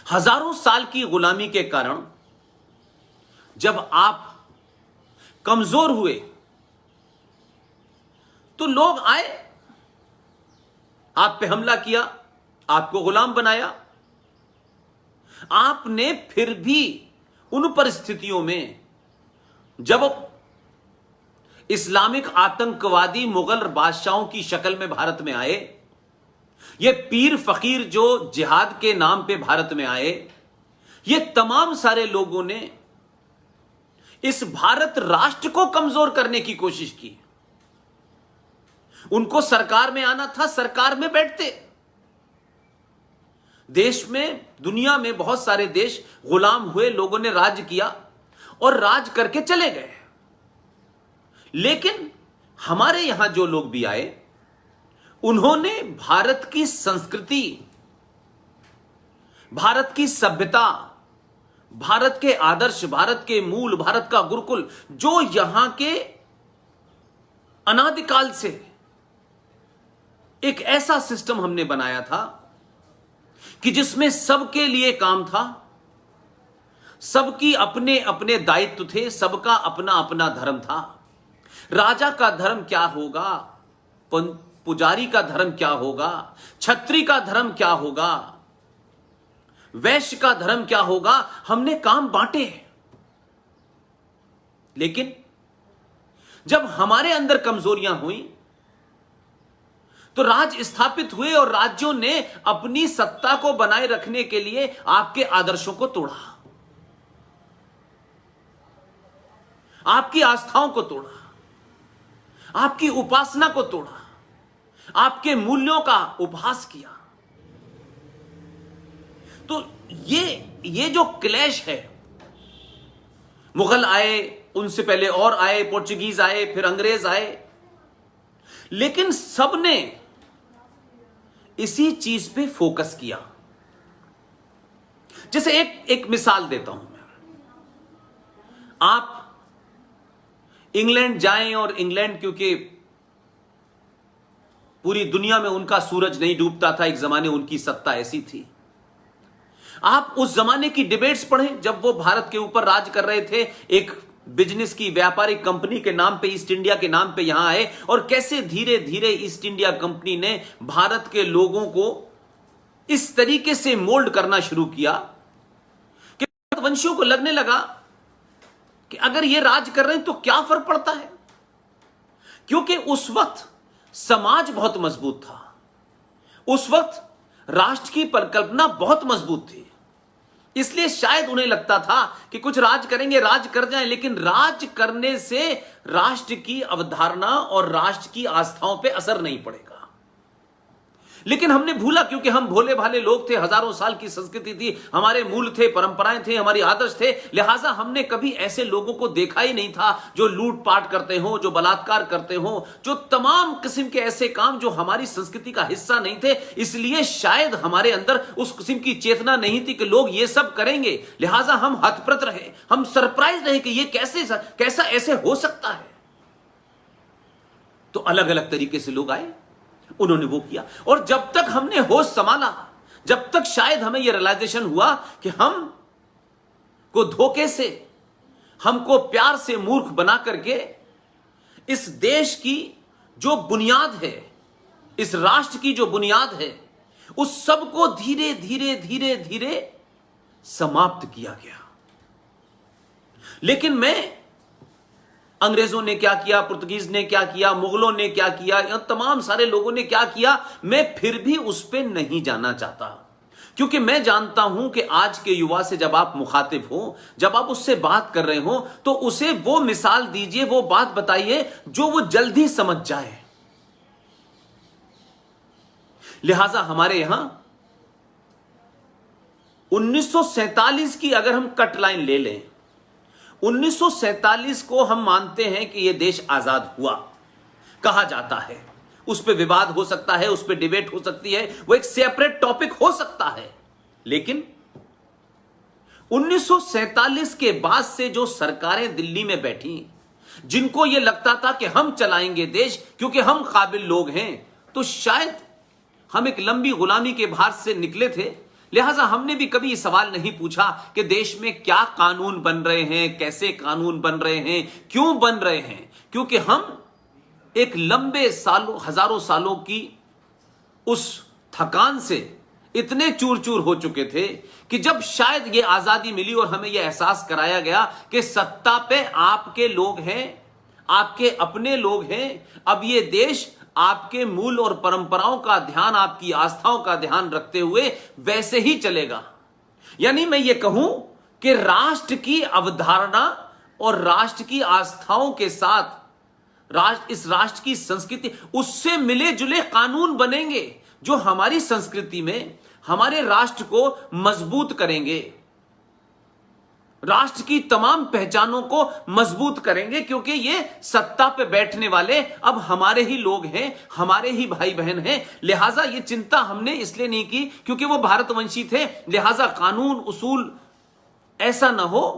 हजारों साल की गुलामी के कारण जब आप कमजोर हुए तो लोग आए, आप पे हमला किया, आपको गुलाम बनाया। आपने फिर भी उन परिस्थितियों में जब इस्लामिक आतंकवादी मुगल बादशाहों की शक्ल में भारत में आए, ये पीर फकीर जो जिहाद के नाम पे भारत में आए, ये तमाम सारे लोगों ने इस भारत राष्ट्र को कमजोर करने की कोशिश की। उनको सरकार में आना था, सरकार में बैठते। देश में, दुनिया में बहुत सारे देश गुलाम हुए, लोगों ने राज किया और राज करके चले गए। लेकिन हमारे यहां जो लोग भी आए, उन्होंने भारत की संस्कृति, भारत की सभ्यता, भारत के आदर्श, भारत के मूल, भारत का गुरुकुल, जो यहां के अनादिकाल से एक ऐसा सिस्टम हमने बनाया था कि जिसमें सबके लिए काम था, सबकी अपने अपने दायित्व थे, सबका अपना अपना धर्म था। राजा का धर्म क्या होगा, पुजारी का धर्म क्या होगा, छत्री का धर्म क्या होगा, वैश्य का धर्म क्या होगा, हमने काम बांटे। लेकिन जब हमारे अंदर कमजोरियां हुई तो राज स्थापित हुए और राज्यों ने अपनी सत्ता को बनाए रखने के लिए आपके आदर्शों को तोड़ा, आपकी आस्थाओं को तोड़ा, आपकी उपासना को तोड़ा, आपके मूल्यों का उपहास किया। तो ये जो क्लैश है, मुगल आए, उनसे पहले और आए, पोर्चुगीज आए, फिर अंग्रेज आए, लेकिन सबने इसी चीज पे फोकस किया। जैसे एक मिसाल देता हूं मैं। आप इंग्लैंड जाएं, और इंग्लैंड क्योंकि पूरी दुनिया में उनका सूरज नहीं डूबता था, एक जमाने उनकी सत्ता ऐसी थी। आप उस जमाने की डिबेट्स पढ़ें जब वो भारत के ऊपर राज कर रहे थे, एक बिजनेस की व्यापारिक कंपनी के नाम पे, ईस्ट इंडिया के नाम पे यहां आए, और कैसे धीरे धीरे ईस्ट इंडिया कंपनी ने भारत के लोगों को इस तरीके से मोल्ड करना शुरू किया कि वंशियों को लगने लगा कि अगर ये राज कर रहे हैं तो क्या फर्क पड़ता है, क्योंकि उस वक्त समाज बहुत मजबूत था, उस वक्त राष्ट्र की परिकल्पना बहुत मजबूत थी। इसलिए शायद उन्हें लगता था कि कुछ राज करेंगे, राज कर जाएं, लेकिन राज करने से राष्ट्र की अवधारणा और राष्ट्र की आस्थाओं पे असर नहीं पड़ेगा। लेकिन हमने भूला, क्योंकि हम भोले भाले लोग थे, हजारों साल की संस्कृति थी, हमारे मूल थे, परंपराएं थे, हमारी आदर्श थे, लिहाजा हमने कभी ऐसे लोगों को देखा ही नहीं था जो लूटपाट करते हो, जो बलात्कार करते हो, जो तमाम किस्म के ऐसे काम जो हमारी संस्कृति का हिस्सा नहीं थे। इसलिए शायद हमारे अंदर उस किस्म की चेतना नहीं थी कि लोग ये सब करेंगे, लिहाजा हम हतप्रत रहे, हम सरप्राइज रहे कि ये कैसा ऐसे हो सकता है। तो अलग अलग तरीके से लोग आए, उन्होंने वो किया, और जब तक हमने होश संभाला, जब तक शायद हमें यह रियलाइजेशन हुआ कि हम को धोखे से, हमको प्यार से मूर्ख बना करके इस देश की जो बुनियाद है, इस राष्ट्र की जो बुनियाद है, उस सब को धीरे धीरे धीरे धीरे समाप्त किया गया। लेकिन मैं, अंग्रेजों ने क्या किया, पुर्तगीज ने क्या किया, मुगलों ने क्या किया, तमाम सारे लोगों ने क्या किया, मैं फिर भी उस पर नहीं जाना चाहता, क्योंकि मैं जानता हूं कि आज के युवा से जब आप मुखातिब हो, जब आप उससे बात कर रहे हो, तो उसे वो मिसाल दीजिए, वो बात बताइए जो वो जल्दी समझ जाए। लिहाजा हमारे यहां 1947 की अगर हम कट लाइन ले लें, 1947 को हम मानते हैं कि यह देश आजाद हुआ, कहा जाता है। उस पर विवाद हो सकता है, उस पर डिबेट हो सकती है, वो एक सेपरेट टॉपिक हो सकता है। लेकिन 1947 के बाद से जो सरकारें दिल्ली में बैठी, जिनको यह लगता था कि हम चलाएंगे देश क्योंकि हम काबिल लोग हैं, तो शायद हम एक लंबी गुलामी के भार से निकले थे, लिहाजा हमने भी कभी सवाल नहीं पूछा कि देश में क्या कानून बन रहे हैं, कैसे कानून बन रहे हैं, क्यों बन रहे हैं, क्योंकि हम एक लंबे सालों, हजारों सालों की उस थकान से इतने चूर चूर हो चुके थे कि जब शायद ये आजादी मिली और हमें यह एहसास कराया गया कि सत्ता पे आपके लोग हैं, आपके अपने लोग हैं, अब ये देश आपके मूल और परंपराओं का ध्यान, आपकी आस्थाओं का ध्यान रखते हुए वैसे ही चलेगा। यानी मैं ये कहूं कि राष्ट्र की अवधारणा और राष्ट्र की आस्थाओं के साथ इस राष्ट्र की संस्कृति, उससे मिले जुले कानून बनेंगे जो हमारी संस्कृति में हमारे राष्ट्र को मजबूत करेंगे, राष्ट्र की तमाम पहचानों को मजबूत करेंगे, क्योंकि ये सत्ता पे बैठने वाले अब हमारे ही लोग हैं, हमारे ही भाई बहन हैं। लिहाजा ये चिंता हमने इसलिए नहीं की क्योंकि वो भारतवंशी थे। लिहाजा कानून उसूल ऐसा ना हो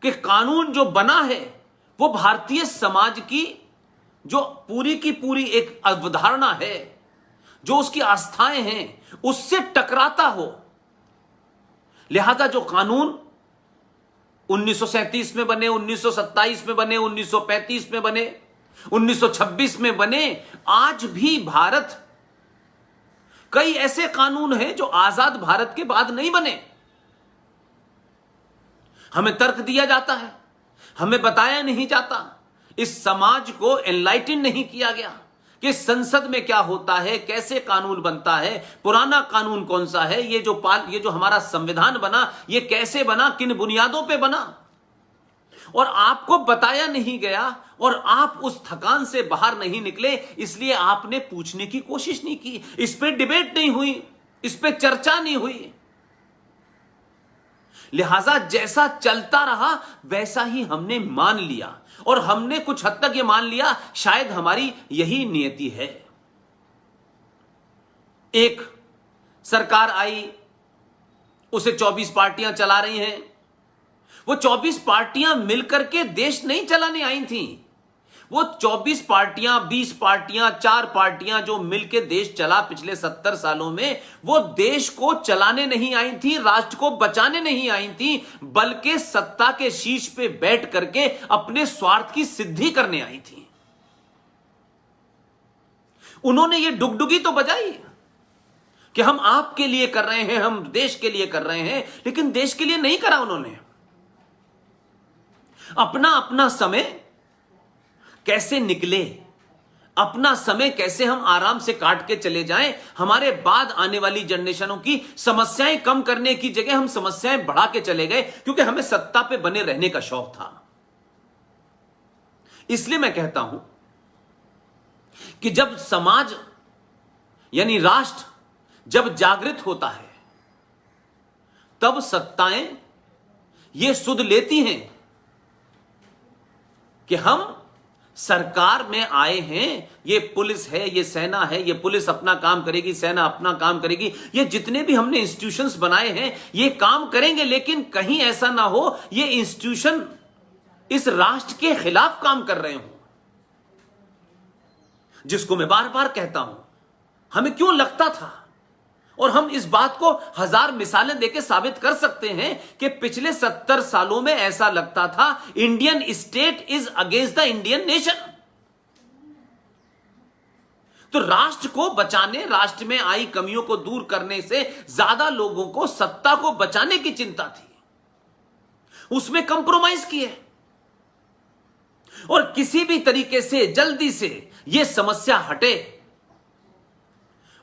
कि कानून जो बना है वो भारतीय समाज की जो पूरी की पूरी एक अवधारणा है, जो उसकी आस्थाएं हैं, उससे टकराता हो। लिहाजा जो कानून 1937 में बने, 1927 में बने, 1935 में बने, 1926 में बने, आज भी भारत, कई ऐसे कानून हैं जो आजाद भारत के बाद नहीं बने। हमें तर्क दिया जाता है, हमें बताया नहीं जाता, इस समाज को एनलाइटन नहीं किया गया कि संसद में क्या होता है, कैसे कानून बनता है, पुराना कानून कौन सा है, ये जो हमारा संविधान बना ये कैसे बना, किन बुनियादों पे बना, और आपको बताया नहीं गया और आप उस थकान से बाहर नहीं निकले, इसलिए आपने पूछने की कोशिश नहीं की, इस पे डिबेट नहीं हुई, इस पे चर्चा नहीं हुई। लिहाजा जैसा चलता रहा वैसा ही हमने मान लिया, और हमने कुछ हद तक ये मान लिया शायद हमारी यही नियति है। एक सरकार आई, उसे 24 पार्टियां चला रही हैं। वो 24 पार्टियां मिलकर के देश नहीं चलाने आई थी, वो 24 पार्टियां, 20 पार्टियां, 4 पार्टियां जो मिलकर देश चला पिछले 70 सालों में, वो देश को चलाने नहीं आई थी, राष्ट्र को बचाने नहीं आई थी, बल्कि सत्ता के शीर्ष पे बैठ करके अपने स्वार्थ की सिद्धि करने आई थी। उन्होंने ये डुगडुगी तो बजाई कि हम आपके लिए कर रहे हैं, हम देश के लिए कर रहे हैं, लेकिन देश के लिए नहीं करा उन्होंने। अपना अपना समय कैसे निकले, अपना समय कैसे हम आराम से काट के चले जाएं, हमारे बाद आने वाली जनरेशनों की समस्याएं कम करने की जगह हम समस्याएं बढ़ा के चले गए, क्योंकि हमें सत्ता पे बने रहने का शौक था। इसलिए मैं कहता हूं कि जब समाज यानी राष्ट्र जब जागृत होता है, तब सत्ताएं ये सुध लेती हैं कि हम सरकार में आए हैं, ये पुलिस है, ये सेना है, ये पुलिस अपना काम करेगी, सेना अपना काम करेगी, ये जितने भी हमने इंस्टीट्यूशंस बनाए हैं ये काम करेंगे, लेकिन कहीं ऐसा ना हो ये इंस्टीट्यूशन इस राष्ट्र के खिलाफ काम कर रहे हो। जिसको मैं बार बार कहता हूं, हमें क्यों लगता था, और हम इस बात को 1000 मिसालें देके साबित कर सकते हैं कि पिछले 70 सालों में ऐसा लगता था Indian state is against the Indian nation. तो राष्ट्र को बचाने, राष्ट्र में आई कमियों को दूर करने से ज्यादा लोगों को सत्ता को बचाने की चिंता थी, उसमें कंप्रोमाइज किए, और किसी भी तरीके से जल्दी से यह समस्या हटे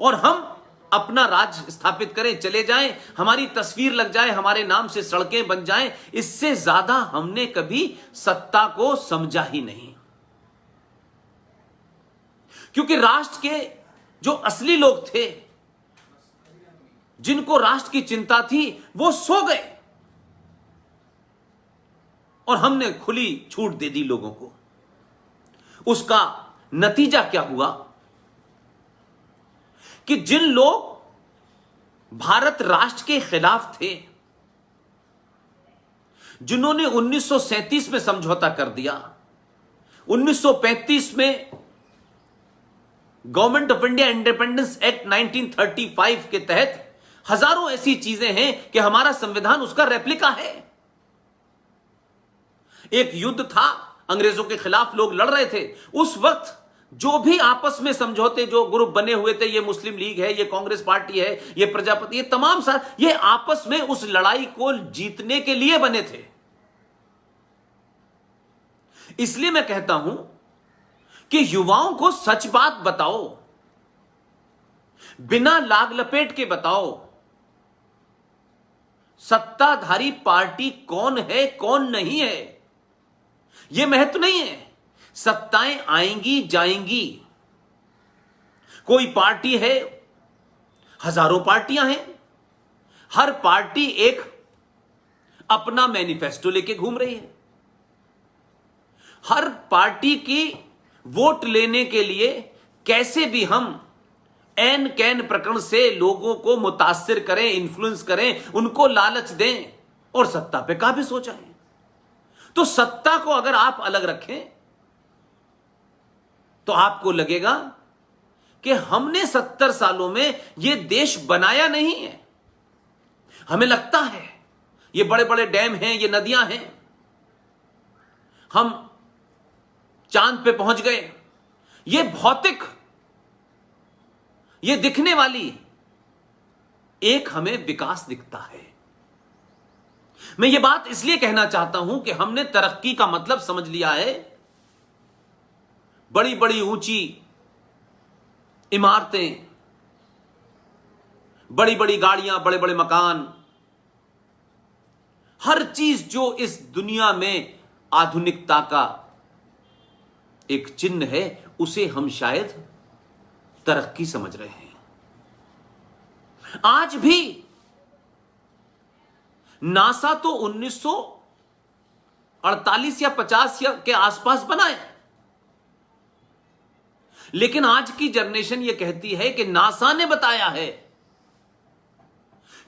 और हम अपना राज स्थापित करें, चले जाएं, हमारी तस्वीर लग जाए, हमारे नाम से सड़कें बन जाएं, इससे ज्यादा हमने कभी सत्ता को समझा ही नहीं। क्योंकि राष्ट्र के जो असली लोग थे, जिनको राष्ट्र की चिंता थी, वो सो गए और हमने खुली छूट दे दी लोगों को। उसका नतीजा क्या हुआ कि जिन लोग भारत राष्ट्र के खिलाफ थे, जिन्होंने 1937 में समझौता कर दिया, 1935 में government of India independence act 1935 के तहत हजारों ऐसी चीजें हैं कि हमारा संविधान उसका रेप्लिका है। एक युद्ध था, अंग्रेजों के खिलाफ लोग लड़ रहे थे। उस वक्त जो भी आपस में समझौते, जो ग्रुप बने हुए थे, ये मुस्लिम लीग है, ये कांग्रेस पार्टी है, ये प्रजापति, ये तमाम सारे, ये आपस में उस लड़ाई को जीतने के लिए बने थे। इसलिए मैं कहता हूं कि युवाओं को सच बात बताओ, बिना लाग लपेट के बताओ। सत्ताधारी पार्टी कौन है, कौन नहीं है, यह महत्व नहीं है। सत्ताएं आएंगी जाएंगी। कोई पार्टी है, हजारों पार्टियां हैं, हर पार्टी एक अपना मैनिफेस्टो लेके घूम रही है। हर पार्टी की वोट लेने के लिए कैसे भी हम एन कैन प्रकरण से लोगों को मुतासिर करें, इन्फ्लुएंस करें, उनको लालच दें और सत्ता पे काबिज हो जाएं। तो सत्ता को अगर आप अलग रखें तो आपको लगेगा कि हमने 70 सालों में यह देश बनाया नहीं है। हमें लगता है ये बड़े बड़े डैम हैं, ये नदियां हैं, हम चांद पे पहुंच गए। ये भौतिक, ये दिखने वाली एक हमें विकास दिखता है। मैं ये बात इसलिए कहना चाहता हूं कि हमने तरक्की का मतलब समझ लिया है बड़ी बड़ी ऊंची इमारतें, बड़ी बड़ी गाड़ियां, बड़े बड़े मकान, हर चीज जो इस दुनिया में आधुनिकता का एक चिन्ह है, उसे हम शायद तरक्की समझ रहे हैं। आज भी नासा तो 1948 या 50 के आसपास बना है, लेकिन आज की जनरेशन यह कहती है कि नासा ने बताया है,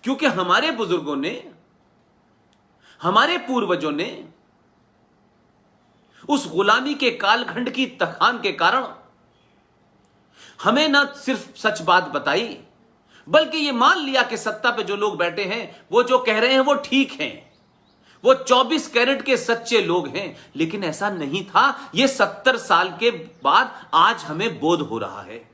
क्योंकि हमारे बुजुर्गों ने, हमारे पूर्वजों ने उस गुलामी के कालखंड की तखान के कारण हमें न सिर्फ सच बात बताई, बल्कि यह मान लिया कि सत्ता पे जो लोग बैठे हैं वो जो कह रहे हैं वो ठीक हैं, वो 24 कैरेट के सच्चे लोग हैं। लेकिन ऐसा नहीं था। ये 70 साल के बाद आज हमें बोध हो रहा है।